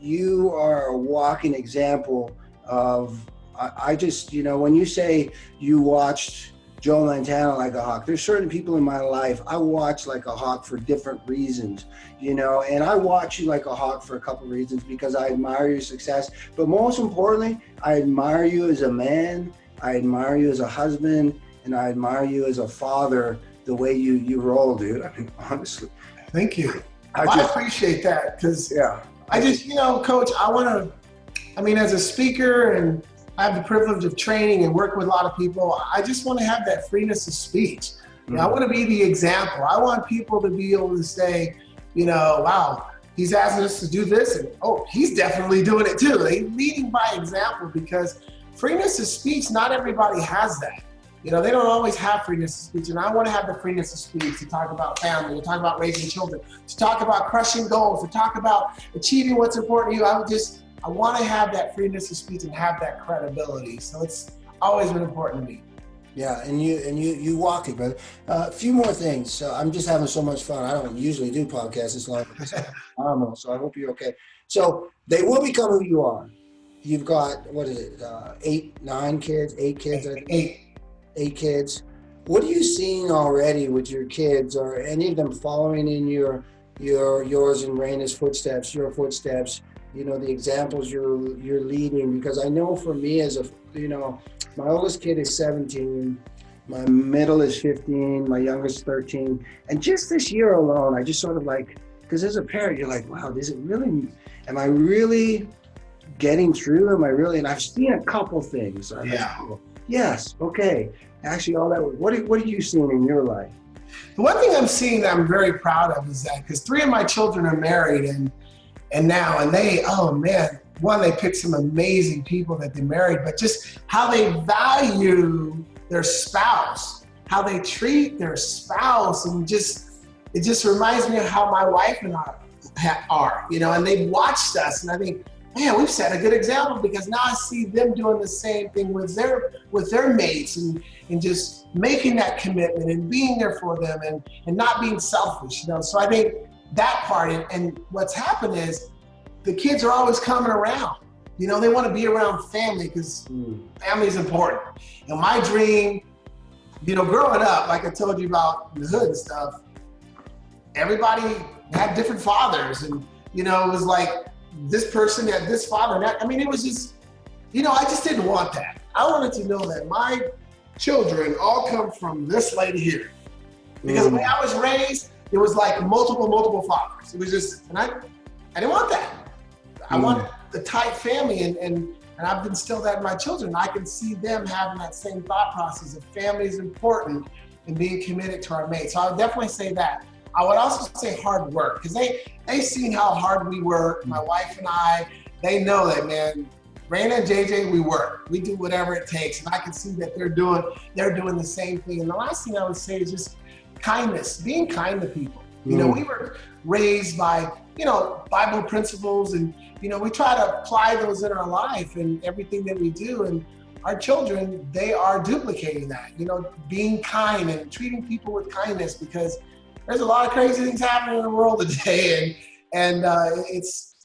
you are a walking example of, I just, you know, when you say you watched Joe Montana like a hawk, there's certain people in my life I watch like a hawk for different reasons, you know, and I watch you like a hawk for a couple of reasons, because I admire your success, but most importantly, I admire you as a man, I admire you as a husband, and I admire you as a father, the way you roll, dude. I mean, honestly. Thank you. I appreciate that, because yeah. I just, you know, Coach, I mean, as a speaker, and I have the privilege of training and working with a lot of people, I just want to have that freeness of speech. You know, I want to be the example. I want people to be able to say, you know, wow, he's asking us to do this, and oh, he's definitely doing it too. He's leading by example, because freeness of speech, not everybody has that. You know, they don't always have freeness of speech, and I want to have the freeness of speech to talk about family, to talk about raising children, to talk about crushing goals, to talk about achieving what's important to you. I want to have that freedom of speech and have that credibility. So it's always been important to me. Yeah, and you walk it, brother. A few more things. So I'm just having so much fun. I don't usually do podcasts this long. So I hope you're okay. So they will become who you are. You've got, what is it, 8 kids, I think. Eight kids. What are you seeing already with your kids? Are any of them following in yours and Raina's footsteps, your footsteps? You know, the examples you're leading. Because I know for me as my oldest kid is 17, my middle is 15, my youngest 13. And just this year alone, I just sort of like, because as a parent, you're like, wow, am I really getting through? And I've seen a couple things. Yes, okay. Actually, all that, what are you seeing in your life? The one thing I'm seeing that I'm very proud of is that, because 3 of my children are married and they, oh man, one, they picked some amazing people that they married, but just how they value their spouse, how they treat their spouse, and it just reminds me of how my wife and I are, and they've watched us, and I think, man, we've set a good example, because now I see them doing the same thing with their mates and just making that commitment and being there for them and not being selfish, So I think that part, and what's happened is the kids are always coming around. They want to be around family, because family is important. And my dream, growing up, like I told you about the hood and stuff, everybody had different fathers, and it was like this person had this father and that. I mean, it was just, I just didn't want that. I wanted to know that my children all come from this lady here. Because when I was raised, it was like multiple fathers. It was just, and I didn't want that. I wanted the tight family, and I've instilled that in my children. I can see them having that same thought process of family is important and being committed to our mates. So I would definitely say that. I would also say hard work, because they seen how hard we work. My wife and I, they know that, man. Raina and JJ, we work. We do whatever it takes, and I can see that they're doing the same thing. And the last thing I would say is just kindness, being kind to people. We were raised by, Bible principles, and, we try to apply those in our life and everything that we do. And our children, they are duplicating that, being kind and treating people with kindness, because there's a lot of crazy things happening in the world today. And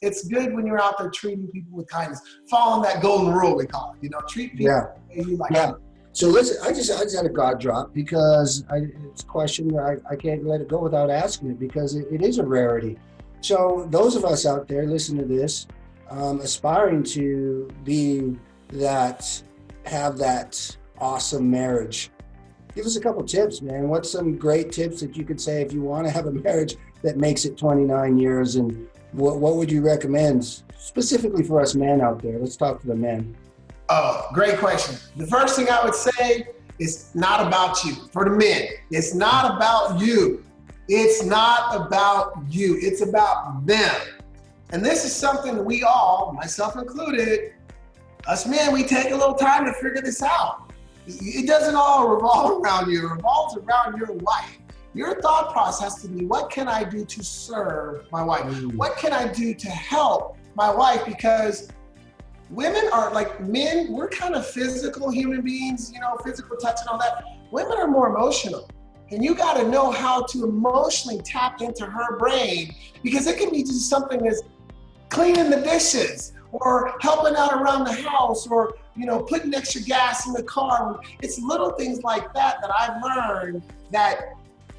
it's good when you're out there treating people with kindness, following that golden rule, we call it, treat people the way you like. Yeah. So listen, I just had a God drop, because it's a question that I can't let it go without asking it, because it is a rarity. So those of us out there listening to this, aspiring to have that awesome marriage, give us a couple tips, man. What's some great tips that you could say if you want to have a marriage that makes it 29 years, and what would you recommend specifically for us men out there? Let's talk to the men. Oh, great question. The first thing I would say is not about you. For the men, it's not about you. It's not about you. It's about them. And this is something we all, myself included, us men, we take a little time to figure this out. It doesn't all revolve around you. It revolves around your wife. Your thought process has to be, what can I do to serve my wife? What can I do to help my wife? Because women are like men, we're kind of physical human beings, physical touch and all that. Women are more emotional. And you got to know how to emotionally tap into her brain, because it can be just something as cleaning the dishes or helping out around the house, or, putting extra gas in the car. It's little things like that I've learned that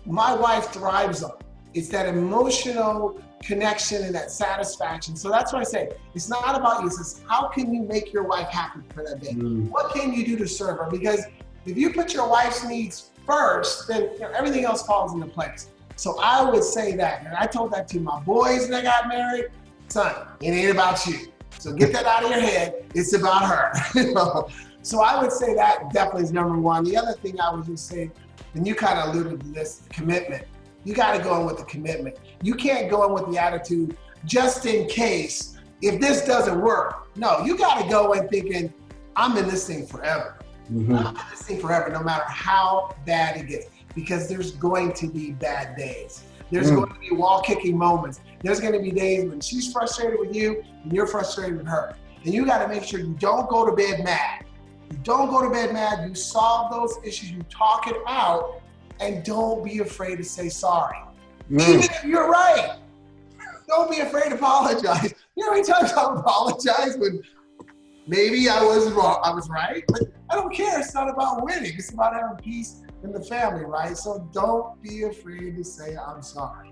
my wife thrives on. It's that emotional connection and that satisfaction. So that's why I say, it's not about you. It's how can you make your wife happy for that day? What can you do to serve her? Because if you put your wife's needs first, then everything else falls into place. So I would say that, and I told that to my boys when I got married, son, it ain't about you. So get that out of your head. It's about her. So I would say that definitely is number one. The other thing I would just say, and you kind of alluded to this, commitment. You got to go in with the commitment. You can't go in with the attitude, just in case, if this doesn't work. No, you got to go in thinking, I'm in this thing forever. I'm in this thing forever, no matter how bad it gets, because there's going to be bad days. There's going to be wall-kicking moments. There's going to be days when she's frustrated with you and you're frustrated with her. And you got to make sure you don't go to bed mad. You don't go to bed mad. You solve those issues. You talk it out, and don't be afraid to say sorry. Even if you're right, don't be afraid to apologize. You know how many times I've apologized when maybe I was wrong, I was right, but I don't care. It's not about winning. It's about having peace in the family, right? So don't be afraid to say I'm sorry.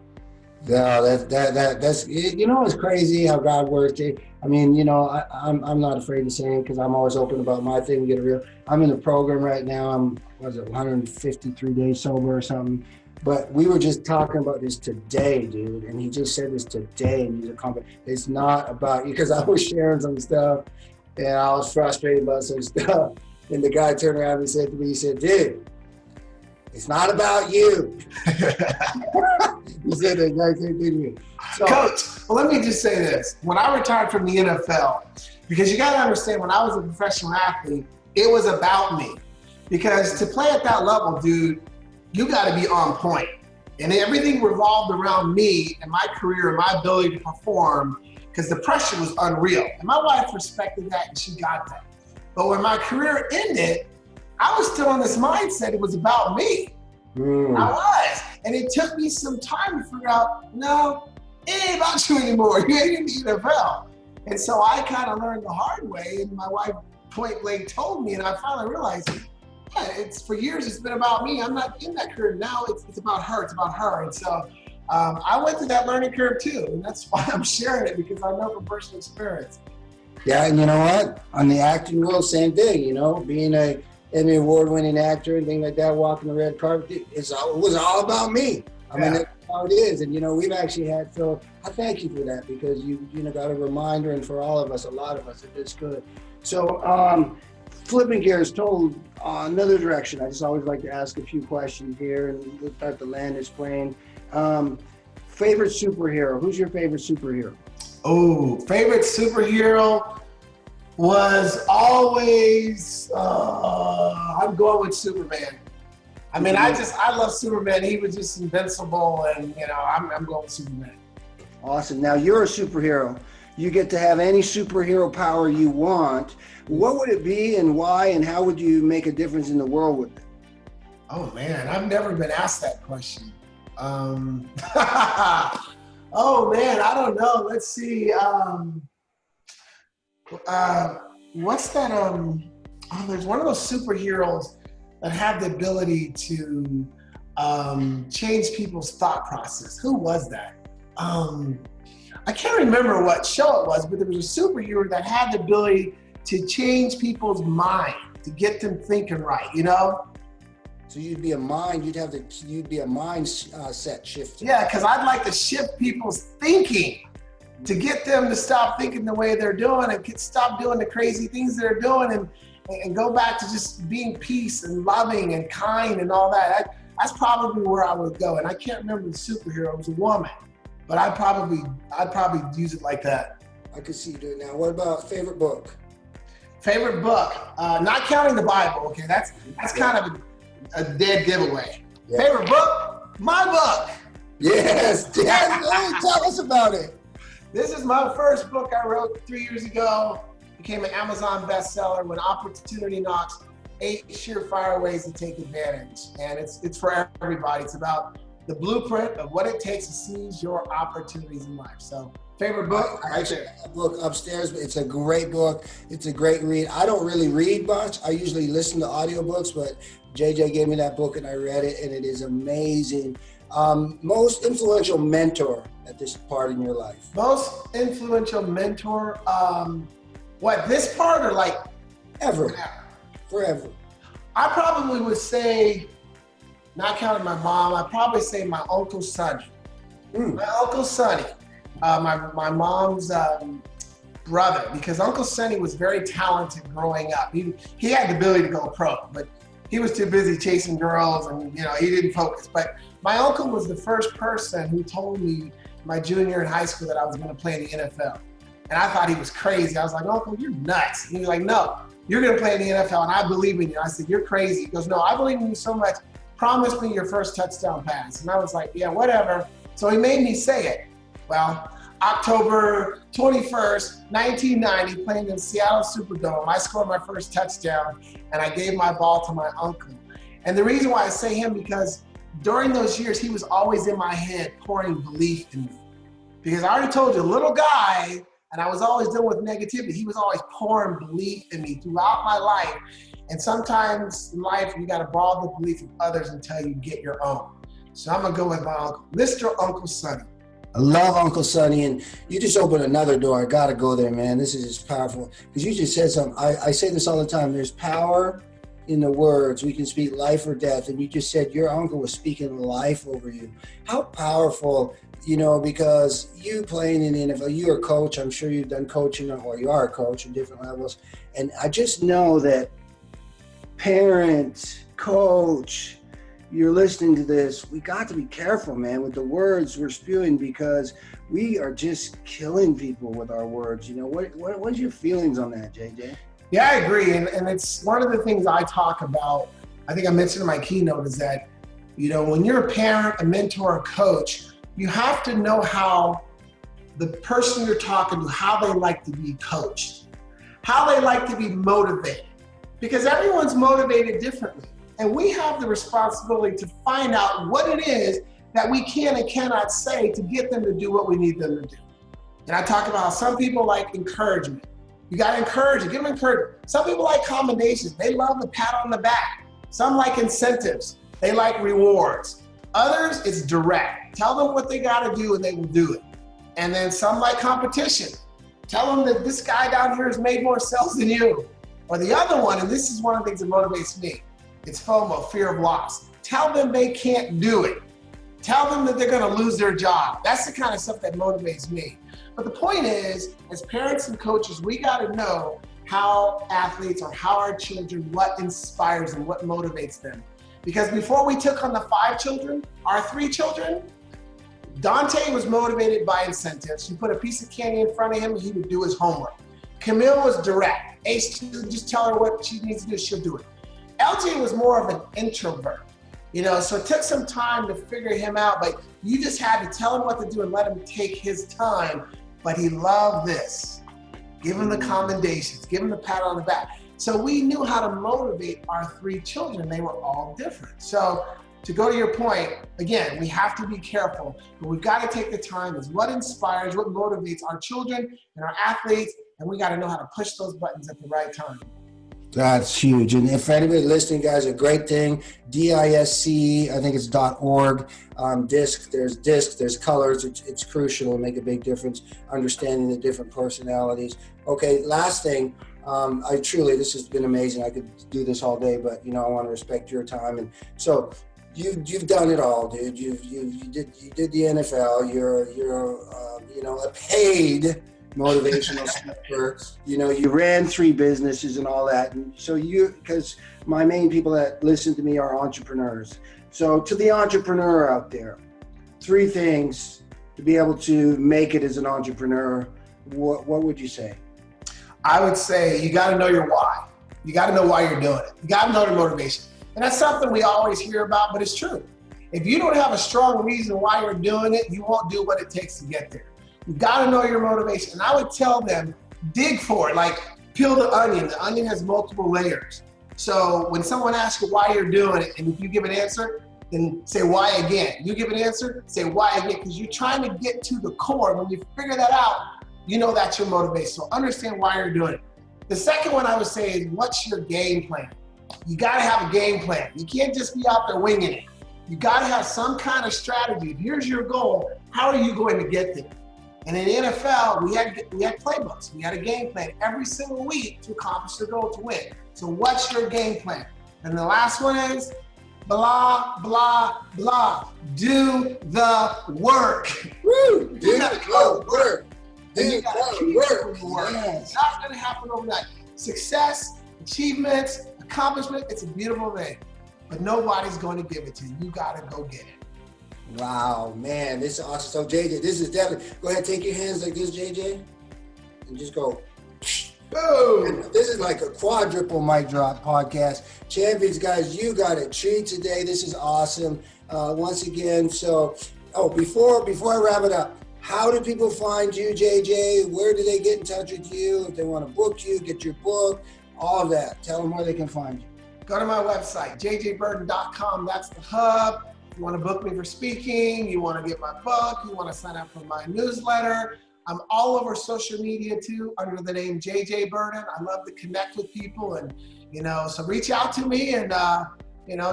No, that's you know, it's crazy how God works. I mean, you know, I'm not afraid to say it because I'm always open about my thing. We get real. I'm in the program right now. I'm 153 days sober or something. But we were just talking about this today, dude, and he just said this today, and he's a comment. It's not about you, because I was sharing some stuff, and I was frustrated about some stuff, and the guy turned around and said to me, he said, "Dude, it's not about you." He said that guy said to me. So, Coach, well, let me just say this. When I retired from the NFL, because you got to understand, when I was a professional athlete, it was about me. Because to play at that level, dude, you got to be on point. And everything revolved around me and my career and my ability to perform, because the pressure was unreal. And my wife respected that, and she got that. But when my career ended, I was still in this mindset it was about me. I was. And it took me some time to figure out, no, it ain't about you anymore. You ain't in the NFL. And so I kind of learned the hard way, and my wife point blank told me, and I finally realized, yeah, for years it's been about me. I'm not in that career now. It's about her. It's about her. And so I went through that learning curve too, and that's why I'm sharing it, because I know from personal experience. yeah, and you know what? On the acting world, same thing. You know, being a Emmy award-winning actor and things like that, walking the red carpet, it was all about me. I mean, that's how it is. And you know, we've actually had Phil. I thank you for that, because you got a reminder, and for all of us, a lot of us, it's good. So. Flipping gears, told another direction. I just always like to ask a few questions here, and we'll start to land this plane. Favorite superhero? Who's your favorite superhero? Oh, favorite superhero was always, I'm going with Superman. I mean, I love Superman. He was just invincible, and you know, I'm going with Superman. Awesome. Now you're a superhero. You get to have any superhero power you want. What would it be, and why, and how would you make a difference in the world with it? Oh man, I've never been asked that question. Oh man, I don't know. Let's see. What's that? There's one of those superheroes that have the ability to change people's thought process. Who was that? I can't remember what show it was, but there was a superhero that had the ability to change people's mind, to get them thinking right, you know? So you'd be a mindset shifter. Yeah, because I'd like to shift people's thinking to get them to stop thinking the way they're doing and stop doing the crazy things they're doing and go back to just being peace and loving and kind and all that. That's probably where I would go. And I can't remember the superhero, it was a woman, but I'd probably use it like that. I could see you doing it now. What about favorite book? Favorite book, not counting the Bible, okay? That's kind of a dead giveaway. Yeah. Favorite book, my book. Yes, tell us about it. This is my first book I wrote 3 years ago. Became an Amazon bestseller. When opportunity knocks, 8 surefire ways to take advantage. And it's for everybody. It's about the blueprint of what it takes to seize your opportunities in life. So, favorite book? I actually have a book upstairs, but it's a great book. It's a great read. I don't really read much. I usually listen to audiobooks, but JJ gave me that book and I read it, and it is amazing. Most influential mentor at this part in your life? Most influential mentor, this part or like? Ever. Forever. I probably would say, not counting my mom, I'd probably say my Uncle Sonny. My Uncle Sonny, my mom's brother, because Uncle Sonny was very talented growing up. He had the ability to go pro, but he was too busy chasing girls and he didn't focus. But my uncle was the first person who told me my junior year in high school that I was gonna play in the NFL. And I thought he was crazy. I was like, Uncle, you're nuts. And he was like, no, you're gonna play in the NFL and I believe in you. I said, you're crazy. He goes, no, I believe in you so much. Promise me your first touchdown pass. And I was like, yeah, whatever. So he made me say it. Well, October 21st, 1990, playing in Seattle Superdome, I scored my first touchdown and I gave my ball to my uncle. And the reason why I say him, because during those years, he was always in my head pouring belief in me. Because I already told you, little guy, and I was always dealing with negativity. He was always pouring belief in me throughout my life. And sometimes in life, you got to borrow the belief of others until you get your own. So I'm going to go with my uncle, Mr. Uncle Sonny. I love Uncle Sonny, and you just opened another door. I got to go there, man. This is just powerful. Because you just said something. I say this all the time. There's power in the words. We can speak life or death. And you just said your uncle was speaking life over you. How powerful, because you playing in the NFL, you're a coach. I'm sure you've done coaching, or you are a coach in different levels. And I just know that parent, coach, you're listening to this, we got to be careful, man, with the words we're spewing, because we are just killing people with our words. What's your feelings on that, JJ? Yeah, I agree. And it's one of the things I talk about, I think I mentioned in my keynote, is that, when you're a parent, a mentor, a coach, you have to know how the person you're talking to, how they like to be coached, how they like to be motivated, because everyone's motivated differently. And we have the responsibility to find out what it is that we can and cannot say to get them to do what we need them to do. And I talk about how some people like encouragement. You got to encourage, give them encouragement. Some people like commendations. They love the pat on the back. Some like incentives. They like rewards. Others, it's direct. Tell them what they got to do and they will do it. And then some like competition. Tell them that this guy down here has made more sales than you. Or the other one, and this is one of the things that motivates me, it's FOMO, fear of loss. Tell them they can't do it. Tell them that they're going to lose their job. That's the kind of stuff that motivates me. But the point is, as parents and coaches, we got to know how athletes or how our children, what inspires them, what motivates them. Because before we took on the 5 children, our 3 children, Dante was motivated by incentives. You put a piece of candy in front of him and he would do his homework. Camille was direct. Ace, just tell her what she needs to do, she'll do it. LJ was more of an introvert, so it took some time to figure him out, but you just had to tell him what to do and let him take his time. But he loved this. Give him the commendations, give him the pat on the back. So we knew how to motivate our 3 children. They were all different. So to go to your point, again, we have to be careful, but we've got to take the time as what inspires, what motivates our children and our athletes, and we got to know how to push those buttons at the right time. That's huge. And if anybody listening, guys, a great thing, DISC, I think it's .org, DISC, there's colors. It's crucial and make a big difference, understanding the different personalities. Okay, last thing, this has been amazing. I could do this all day, but, I want to respect your time. And so you've done it all, dude. You did the NFL. You're a paid motivational speaker. You ran 3 businesses and all that. And so because my main people that listen to me are entrepreneurs. So to the entrepreneur out there, 3 things to be able to make it as an entrepreneur, what would you say? I would say you got to know your why. You got to know why you're doing it. You got to know the motivation. And that's something we always hear about, but it's true. If you don't have a strong reason why you're doing it, you won't do what it takes to get there. You got to know your motivation. And I would tell them, dig for it, like peel the onion. The onion has multiple layers. So when someone asks you why you're doing it, and if you give an answer, then say why again. You give an answer, say why again, because you're trying to get to the core. When you figure that out, that's your motivation. So understand why you're doing it. The second one I would say is, what's your game plan? You got to have a game plan. You can't just be out there winging it. You got to have some kind of strategy. If here's your goal, how are you going to get there? And in the NFL, we had playbooks. We had a game plan every single week to accomplish the goal, to win. So what's your game plan? And the last one is blah, blah, blah. Do the work. Woo! Do the work. And you got to keep doing the work. It's not going to happen overnight. Success, achievements, accomplishment, it's a beautiful thing. But nobody's going to give it to you. You got to go get it. Wow, man, this is awesome. So JJ, this is definitely, go ahead, take your hands like this, JJ, and just go, boom. This is like a quadruple mic drop podcast. Champions, guys, you got a treat today. This is awesome. Once again, so Oh, before I wrap it up, how do people find you, JJ? Where do they get in touch with you if they want to book you, get your book, all of that? Tell them where they can find you. Go to my website, jjbirden.com. That's the hub. If you want to book me for speaking, you want to get my book, you want to sign up for my newsletter. I'm all over social media too, under the name JJ Birden. I love to connect with people, and so reach out to me, and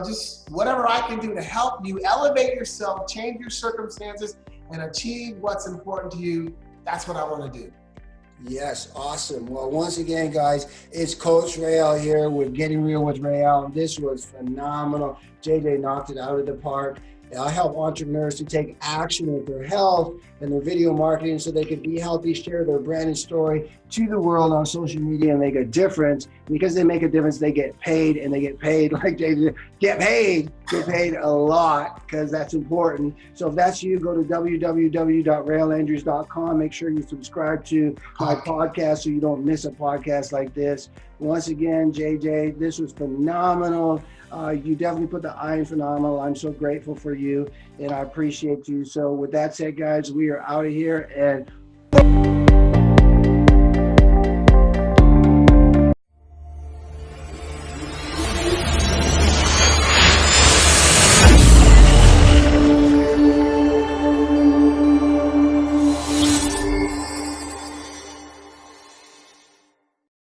just whatever I can do to help you elevate yourself, change your circumstances, and achieve what's important to you. That's what I want to do. Yes, awesome. Well, once again, guys, it's Coach Rael here with Getting Real with Rael. This was phenomenal. JJ knocked it out of the park. I help entrepreneurs to take action with their health and their video marketing so they can be healthy, share their brand and story to the world on social media and make a difference. Because they make a difference, they get paid, and they get paid like JJ, get paid a lot, because that's important. So if that's you, go to www.railandrews.com. Make sure you subscribe to my podcast so you don't miss a podcast like this. Once again, JJ, this was phenomenal. You definitely put the I in phenomenal. I'm so grateful for you, and I appreciate you. So with that said, guys, we are out of here, and